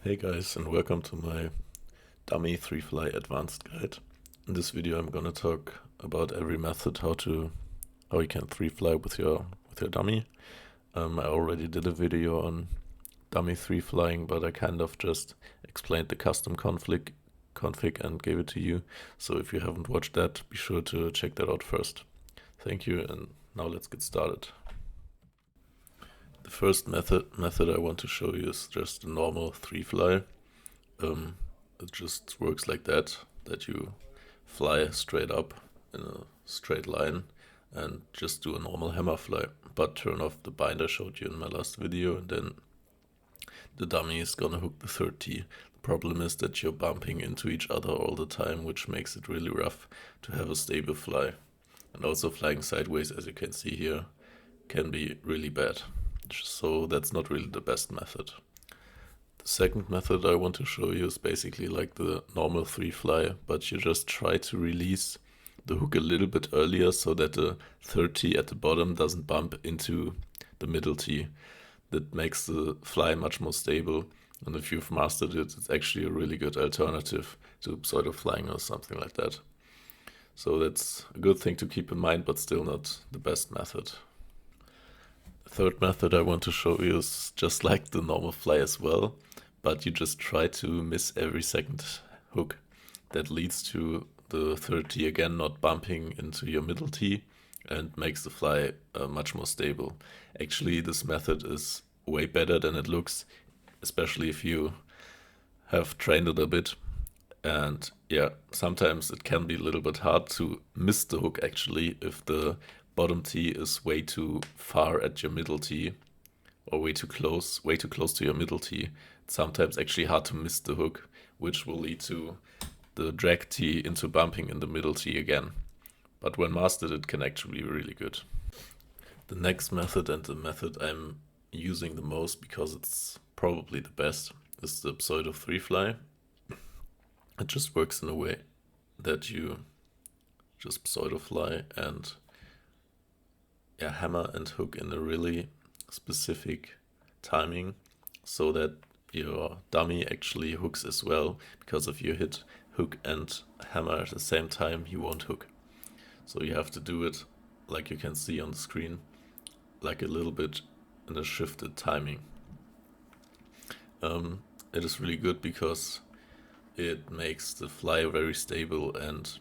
Hey guys, and welcome to my dummy 3-fly advanced guide. In this video I'm gonna talk about every method how you can 3-fly with your dummy. I already did a video on dummy 3-flying, but I kind of just explained the custom config and gave it to you. So if you haven't watched that, be sure to check that out first. Thank you, and now let's get started. The first method I want to show you is just a normal 3-fly. It just works like that you fly straight up in a straight line and just do a normal hammer fly, but turn off the bind I showed you in my last video, and then the dummy is gonna hook the third tee. The problem is that you're bumping into each other all the time, which makes it really rough to have a stable fly. And also flying sideways, as you can see here, can be really bad. So that's not really the best method. The second method I want to show you is basically like the normal 3-fly, but you just try to release the hook a little bit earlier so that the third tee at the bottom doesn't bump into the middle tee. That makes the fly much more stable, and if you've mastered it, it's actually a really good alternative to pseudo flying or something like that. So that's a good thing to keep in mind, but still not the best method. The third method I want to show you is just like the normal fly as well, but you just try to miss every second hook. That leads to the third tee again not bumping into your middle tee and makes the fly much more stable. Actually, this method is way better than it looks, especially if you have trained it a bit. And yeah, sometimes it can be a little bit hard to miss the hook actually if the bottom tee is way too far at your middle tee, or way too close to your middle tee. It's sometimes actually hard to miss the hook, which will lead to the drag tee into bumping in the middle tee again. But when mastered, it can actually be really good. The next method, and the method I'm using the most because it's probably the best, is the pseudo 3-fly. It just works in a way that you just pseudo fly and hammer and hook in a really specific timing so that your dummy actually hooks as well, because if you hit hook and hammer at the same time, you won't hook. So you have to do it, like you can see on the screen, like a little bit in a shifted timing. It is really good because it makes the fly very stable and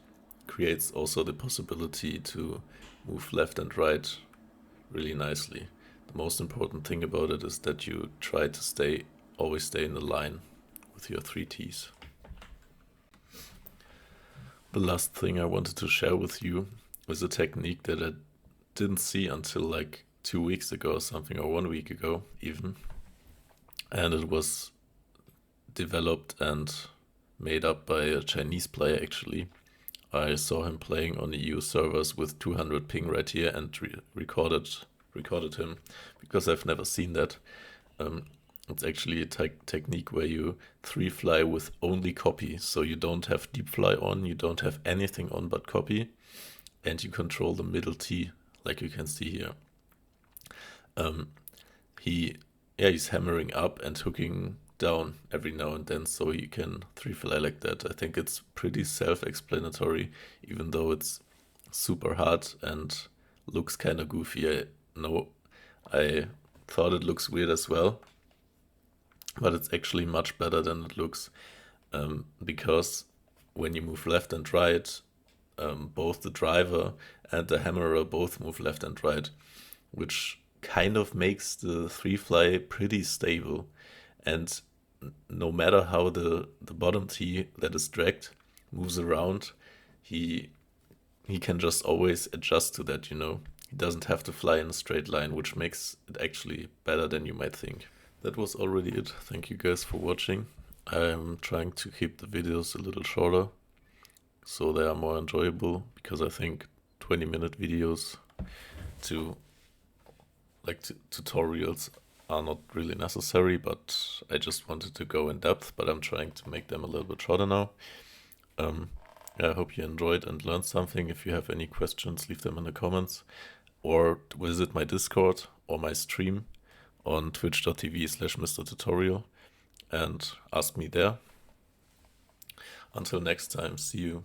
creates also the possibility to move left and right really nicely. The most important thing about it is that you try to always stay in the line with your 3 tees. The last thing I wanted to share with you is a technique that I didn't see until like 2 weeks ago or something, or 1 week ago even. And it was developed and made up by a Chinese player actually. I saw him playing on EU servers with 200 ping right here and recorded him, because I've never seen that. It's actually a technique where you 3-fly with only copy, so you don't have deep fly on, you don't have anything on but copy, and you control the middle tee, like you can see here. He's hammering up and hooking down every now and then, so you can 3-fly like that. I think it's pretty self-explanatory, even though it's super hard and looks kind of goofy. I thought it looks weird as well, but it's actually much better than it looks, because when you move left and right, both the driver and the hammerer both move left and right, which kind of makes the 3-fly pretty stable. And no matter how the bottom tee that is dragged moves around, he can just always adjust to that, He doesn't have to fly in a straight line, which makes it actually better than you might think. That was already it. Thank you guys for watching. I'm trying to keep the videos a little shorter so they are more enjoyable, because I think 20-minute videos tutorials are not really necessary, but I just wanted to go in depth, but I'm trying to make them a little bit shorter now. I hope you enjoyed and learned something. If you have any questions, leave them in the comments, or visit my Discord or my stream on twitch.tv/Mr.Teetorial. and ask me there. Until next time, see you.